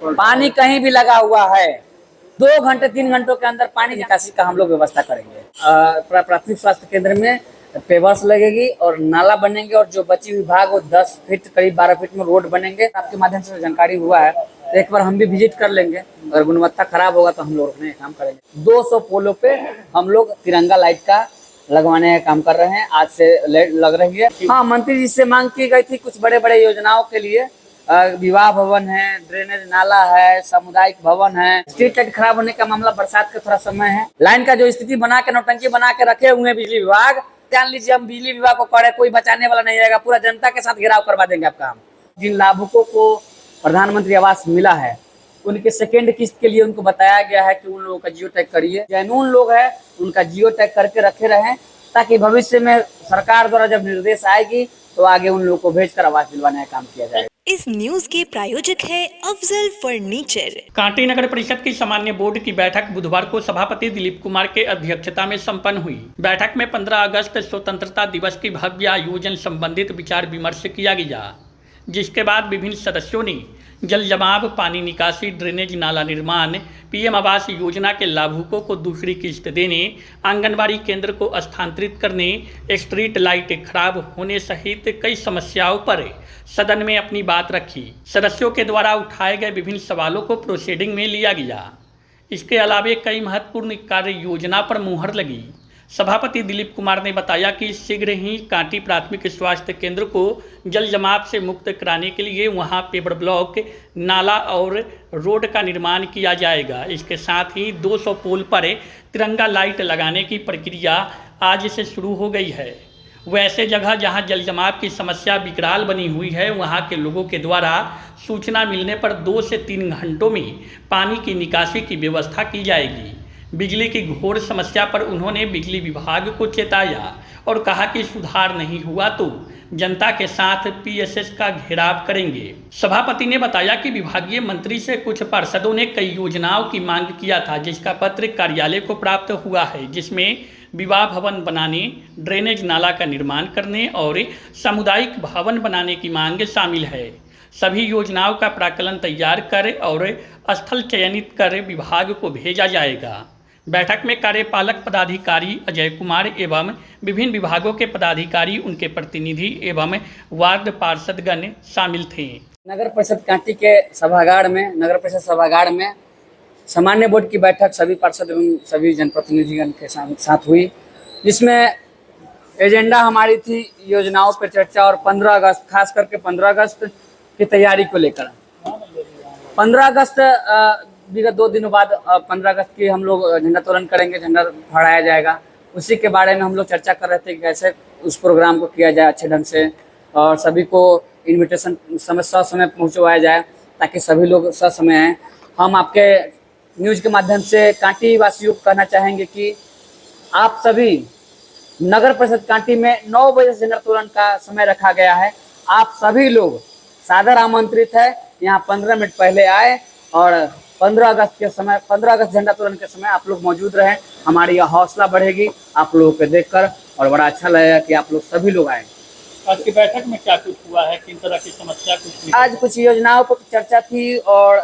पानी कहीं भी लगा हुआ है 2 घंटे 3 घंटों के अंदर पानी निकासी का हम लोग व्यवस्था करेंगे। प्राथमिक स्वास्थ्य केंद्र में पेवर्स लगेगी और नाला बनेंगे और जो बची हुई भाग वो 10 फीट करीब 12 फीट में रोड बनेंगे। आपके माध्यम से जानकारी हुआ है तो एक बार हम भी विजिट कर लेंगे। अगर गुणवत्ता खराब होगा तो हम लोग रोकने का काम करेंगे। 200 पोलों पे हम लोग तिरंगा लाइट का लगवाने का काम कर रहे हैं। आज से लाइट लग रही है। हाँ, मंत्री जी से मांग की गई थी कुछ बड़े बड़े योजनाओं के लिए। विवाह भवन है, ड्रेनेज नाला है, सामुदायिक भवन है। स्ट्रीट लाइट खराब होने का मामला बरसात का थोड़ा समय है। लाइन का जो स्थिति बना के नौटंकी बना के रखे हुए हैं बिजली विभाग, जान लीजिए हम बिजली विभाग को करे कोई बचाने वाला नहीं रहेगा। पूरा जनता के साथ घेराव करवा देंगे आपका हम। जिन लाभुकों को प्रधानमंत्री आवास मिला है उनके सेकेंड किस्त के लिए उनको बताया गया है कि उन लोगों का जियो टैग करिए। जेन्युइन लोग है उनका जियो टैग करके रखे रहें ताकि भविष्य में सरकार द्वारा जब निर्देश आएगी तो आगे उन लोगों को भेजकर आवास दिलवाने का काम किया जाएगा। इस न्यूज के प्रायोजक है अफजल फर्नीचर। कांटी नगर परिषद की सामान्य बोर्ड की बैठक बुधवार को सभापति दिलीप कुमार के अध्यक्षता में संपन्न हुई। बैठक में 15 अगस्त स्वतंत्रता दिवस की भव्य आयोजन संबंधित विचार विमर्श किया गया, जिसके बाद विभिन्न सदस्यों ने जल जमाव, पानी निकासी, ड्रेनेज नाला निर्माण, पीएम आवास योजना के लाभुकों को दूसरी किस्त देने, आंगनबाड़ी केंद्र को स्थानांतरित करने, स्ट्रीट लाइट खराब होने सहित कई समस्याओं पर सदन में अपनी बात रखी। सदस्यों के द्वारा उठाए गए विभिन्न सवालों को प्रोसीडिंग में लिया गया। इसके अलावा कई महत्वपूर्ण कार्य योजना पर मुहर लगी। सभापति दिलीप कुमार ने बताया कि शीघ्र ही कांटी प्राथमिक स्वास्थ्य केंद्र को जल जमाव से मुक्त कराने के लिए वहां पेवर ब्लॉक, नाला और रोड का निर्माण किया जाएगा। इसके साथ ही 200 पोल पर तिरंगा लाइट लगाने की प्रक्रिया आज से शुरू हो गई है। वैसे जगह जहां जल जमाव की समस्या विकराल बनी हुई है वहां के लोगों के द्वारा सूचना मिलने पर 2 से 3 घंटों में पानी की निकासी की व्यवस्था की जाएगी। बिजली की घोर समस्या पर उन्होंने बिजली विभाग को चेताया और कहा कि सुधार नहीं हुआ तो जनता के साथ पीएसएस का घेराव करेंगे। सभापति ने बताया कि विभागीय मंत्री से कुछ पार्षदों ने कई योजनाओं की मांग किया था, जिसका पत्र कार्यालय को प्राप्त हुआ है, जिसमें विवाह भवन बनाने, ड्रेनेज नाला का निर्माण करने और सामुदायिक भवन बनाने की मांग शामिल है। सभी योजनाओं का प्राक्कलन तैयार कर और स्थल चयनित कर विभाग को भेजा जाएगा। बैठक में कार्यपालक पदाधिकारी अजय कुमार एवं विभिन्न विभागों के पदाधिकारी, उनके प्रतिनिधि एवं वार्ड पार्षदगण शामिल थे। नगर परिषद कांटी के सभागार में, नगर परिषद सभागार में सामान्य बोर्ड की बैठक सभी पार्षद एवं सभी जनप्रतिनिधिगण के साथ हुई, जिसमें एजेंडा हमारी थी योजनाओं पर चर्चा और 15 अगस्त खास करके 15 अगस्त की तैयारी को लेकर। 15 अगस्त विगत 2 दिनों बाद 15 अगस्त की हम लोग झंडा तोलन करेंगे, झंडा फहराया जाएगा। उसी के बारे में हम लोग चर्चा कर रहे थे कि कैसे उस प्रोग्राम को किया जाए अच्छे ढंग से और सभी को इन्विटेशन समय पहुंचवाया जाए ताकि सभी लोग ससमय आएँ। हम आपके न्यूज़ के माध्यम से कांटी वासियों को कहना चाहेंगे कि आप सभी नगर परिषद कांटी में 9 बजे से झंडा तोलन का समय रखा गया है। आप सभी लोग सादर आमंत्रित है। यहाँ 15 मिनट पहले आए और 15 अगस्त झंडा तोलन के समय आप लोग मौजूद रहें। हमारी यह हौसला बढ़ेगी आप लोगों को देखकर और बड़ा अच्छा लगेगा कि आप लोग सभी लोग आए। आज की बैठक में क्या कुछ हुआ है, किन तरह की समस्या कुछ? आज कुछ योजनाओं पर चर्चा थी और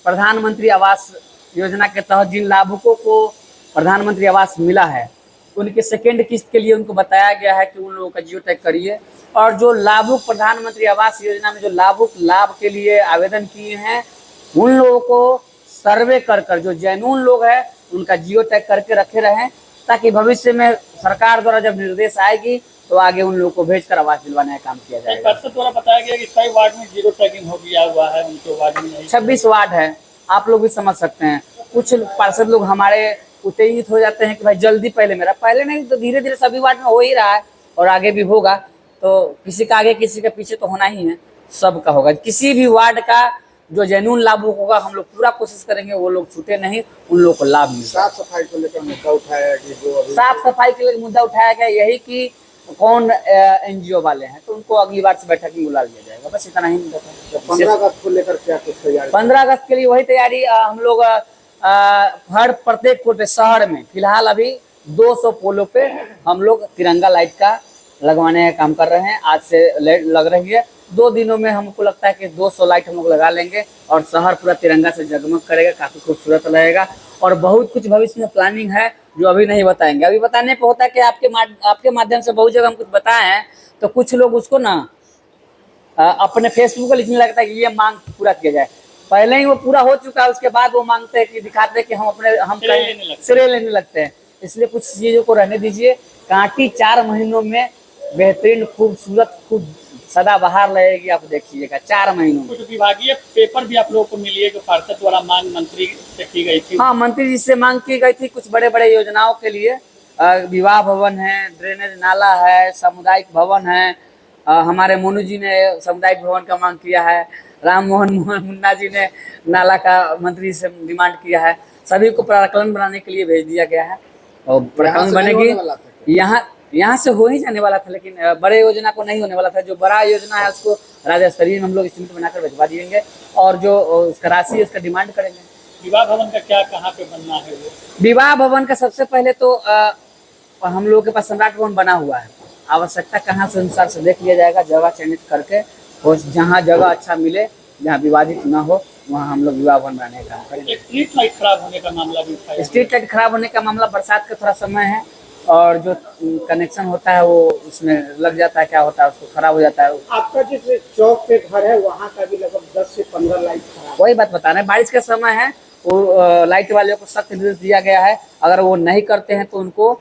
प्रधानमंत्री आवास योजना के तहत जिन लाभुकों को प्रधानमंत्री आवास मिला है उनके सेकेंड किस्त के लिए उनको बताया गया है कि उन लोगों का जियो टैग करिए और जो लाभुक प्रधानमंत्री आवास योजना में जो लाभुक लाभ के लिए आवेदन किए हैं उन लोगों को सर्वे कर जो जेन्युइन लोग हैं उनका जियो टैग करके रखे रहें ताकि भविष्य में सरकार द्वारा जब निर्देश आएगी तो आगे उन लोगों को भेजकर आवास दिलवाने का काम किया जाएगा। पार्षद द्वारा बताया गया कि कई वार्ड में जीरो टैगिंग हो गया हुआ है, उनके वार्ड में 26 वार्ड है। आप लोग भी समझ सकते हैं। कुछ पार्षद लोग हमारे उत्तेजित हो जाते हैं कि भाई जल्दी पहले नहीं तो धीरे धीरे सभी वार्ड में हो ही रहा है और आगे भी होगा। तो किसी का आगे किसी के पीछे तो होना ही है, सबका होगा। किसी भी वार्ड का जो जेन्युइन लाभुक होगा हम लोग पूरा कोशिश करेंगे वो लोग छूटे नहीं, उन लोग को लाभ मिले। साफ सफाई को लेकर मुद्दा उठाया गया, साफ सफाई के लिए मुद्दा उठाया गया यही कि कौन एनजीओ वाले हैं तो उनको अगली बार से बैठक में बुला लिया जाएगा। बस इतना ही मुद्दा था। 15 अगस्त को लेकर क्या कुछ तैयारी? 15 अगस्त के लिए वही तैयारी। हम लोग हर प्रत्येक कोटे शहर में फिलहाल अभी 200 पोलों पे हम लोग तिरंगा लाइट का लगवाने का काम कर रहे हैं। आज से लाइट लग रही है। 2 दिनों में हमको लगता है कि 200 लाइट हम लोग लगा लेंगे और शहर पूरा तिरंगा से जगमग करेगा, काफी खूबसूरत रहेगा। और बहुत कुछ भविष्य में प्लानिंग है जो अभी नहीं बताएंगे। अभी बताने पे होता है कि आपके माध्यम से बहुत जगह हम कुछ बताए हैं, तो कुछ लोग उसको ना अपने फेसबुक पर लिखने लगता है कि ये मांग पूरा किया जाए। पहले ही वो पूरा हो चुका है, उसके बाद वो मांगते हैं कि दिखाते हैं कि हम श्रेय लेने लगते हैं। इसलिए कुछ चीजों को रहने दीजिए। कांटी 4 महीनों में बेहतरीन खूबसूरत खूब सदाबहार रहेगी, आप देखिएगा 4 महीनों में। कुछ विभागीय पेपर भी आप लोगों को मिली है जो पार्षद द्वारा मांग मंत्री से की गई थी। हाँ, मंत्री जी से मांग की गई थी कुछ बड़े बड़े योजनाओं के लिए। विवाह भवन है, ड्रेनेज नाला है, सामुदायिक भवन है। हमारे मोनू जी ने सामुदायिक भवन का मांग किया है। राम मोहन मुन्ना जी ने नाला का मंत्री से डिमांड किया है। सभी को प्राकलन बनाने के लिए भेज दिया गया है और प्राकलन बनेगी। यहाँ से हो ही जाने वाला था, लेकिन बड़े योजना को नहीं होने वाला था। जो बड़ा योजना है उसको राज्य स्तरीय में हम लोग स्टीमेट बनाकर भिजवा दिएंगे और जो उसका राशि है उसका डिमांड करेंगे। विवाह भवन का क्या कहाँ पे बनना है? वो विवाह भवन का सबसे पहले तो हम लोगों के पास सम्राट भवन बना हुआ है। आवश्यकता कहाँ से अनुसार से देख लिया जाएगा, जगह चयनित करके, और जहाँ जगह अच्छा मिले, जहाँ विवादित ना हो, वहाँ हम लोग विवाह भवन बनाने का काम करेंगे। स्ट्रीट लाइट खराब होने का मामला भी उठाया। स्ट्रीट लाइट खराब होने का मामला बरसात का थोड़ा समय है और जो कनेक्शन होता है वो उसमें लग जाता है, क्या होता है उसको खराब हो जाता है। आपका जिस चौक पे घर है वहाँ का भी लगभग 10 से 15 लाइट खराब। वही बात बता रहे हैं, बारिश का समय है, वो लाइट वाले को सख्त निर्देश दिया गया है। अगर वो नहीं करते हैं तो उनको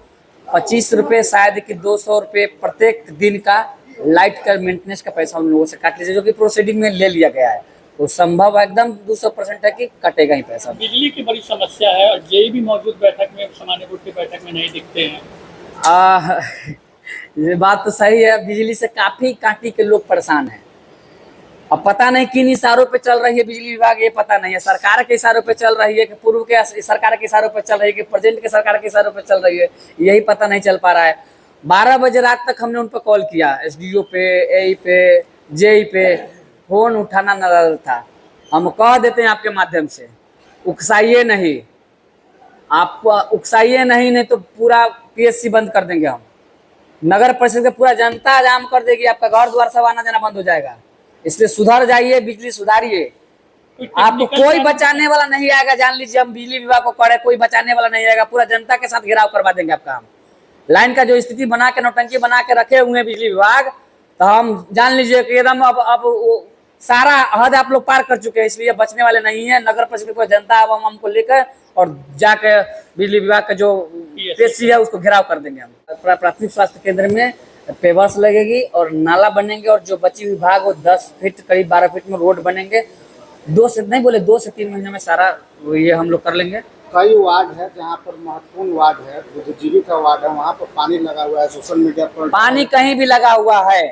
25 रुपये शायद कि 200 रुपये प्रत्येक दिन का लाइट का मेंटेनेंस का पैसा उन लोगों से काट लीजिए, जो कि प्रोसीडिंग में ले लिया गया है। तो संभव एकदम 200% है कि कटेगा ही पैसा। बिजली की बड़ी समस्या है और जेई भी मौजूद बैठक में, सामान्य बोर्ड की बैठक में नहीं दिखते हैं। ये बात तो सही है, बिजली से काफी कांटी के लोग परेशान हैं। अब पता नहीं किन इशारों पे चल रही है बिजली विभाग, ये पता नहीं है। सरकार के इशारों पे चल रही है कि पूर्व के सरकार के इशारों पे चल रही है कि प्रेजेंट के सरकार के इशारों पे चल रही है, यही पता नहीं चल पा रहा है। 12 बजे रात तक हमने उन पर कॉल किया, SDO पे, AE पे, JE पे, फोन उठाना नजर था। हम कह देते हैं आपके माध्यम से, उकसाइए नहीं, आप उकसाइए नहीं तो पूरा PSC बंद कर देंगे हम। नगर परिषद का पूरा जनता जाम कर देगी, आपका घर द्वार सब आना जाना बंद हो जाएगा। इसलिए सुधर जाइए, बिजली सुधारिए। आपको कोई बचाने वाला नहीं आएगा, जान लीजिए। हम बिजली विभाग को करे, कोई बचाने वाला नहीं आएगा, पूरा जनता के साथ घेराव करवा देंगे आपका हम। लाइन का जो स्थिति बना के, नौटंकी बना के रखे हुए हैं बिजली विभाग, तो हम जान लीजिए कि एकदम अब सारा हद आप लोग पार कर चुके हैं। इसलिए बचने वाले नहीं है। नगर परिषद को जनता अब हमको लेकर और जाके बिजली विभाग का जो PSC है उसको घेराव कर देंगे हम। प्राथमिक स्वास्थ्य केंद्र में पेवर्स लगेगी और नाला बनेंगे और जो बची हुई भाग वो 10 फीट करीब 12 फीट में रोड बनेंगे। 2 से 3 महीने में सारा ये हम लोग कर लेंगे। कई वार्ड है जहाँ पर महत्वपूर्ण वार्ड है, बुद्धिजीवी का वार्ड है, वहाँ पर पानी लगा हुआ है। सोशल मीडिया पर पानी कहीं भी लगा हुआ है,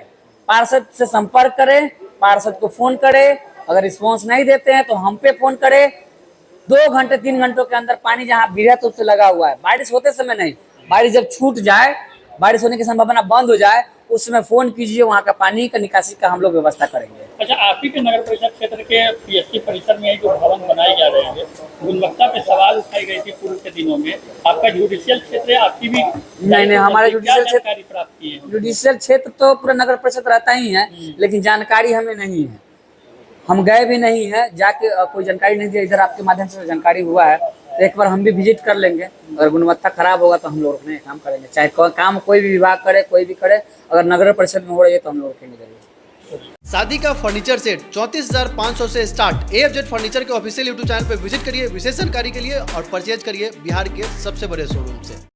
पार्षद से संपर्क करें, पार्षद को फोन करें। अगर रिस्पॉन्स नहीं देते हैं तो हम पे फोन करें। 2 घंटे 3 घंटों के अंदर पानी जहाँ बृहत रूप से लगा हुआ है, बारिश होते समय नहीं, बारिश जब छूट जाए, बारिश होने की संभावना बंद हो जाए, उस समय फोन कीजिए, वहाँ का पानी का निकासी का हम लोग व्यवस्था करेंगे। अच्छा, आप ही के नगर परिषद क्षेत्र के PSC परिसर में जो भवन बनाए जा रहे हैं, गुणवत्ता पे सवाल उठाई गई थी पूर्व के दिनों में। आपका जुडिशियल क्षेत्र है, आपकी भी नहीं, हमारा जुडिशियल क्षेत्र, जानकारी प्राप्त की है? जुडिशियल क्षेत्र तो पूरा नगर परिषद रहता ही है, लेकिन जानकारी हमें नहीं है। हम गए भी नहीं है, जाके कोई जानकारी नहीं दी। इधर आपके माध्यम से जानकारी हुआ है, तो एक बार हम भी विजिट कर लेंगे। अगर गुणवत्ता खराब होगा तो हम लोग रोकने का काम करेंगे, चाहे काम कोई भी विभाग करे, कोई भी करे। अगर नगर परिषद में हो रही है तो हम लोग रोकेंगे जरूर। शादी का फर्नीचर सेट 34,500 से स्टार्ट। AFZ फर्नीचर के ऑफिशियल YouTube चैनल पर विजिट करिए विशेष जानकारी के लिए और परचेज करिए बिहार के सबसे बड़े शोरूम से।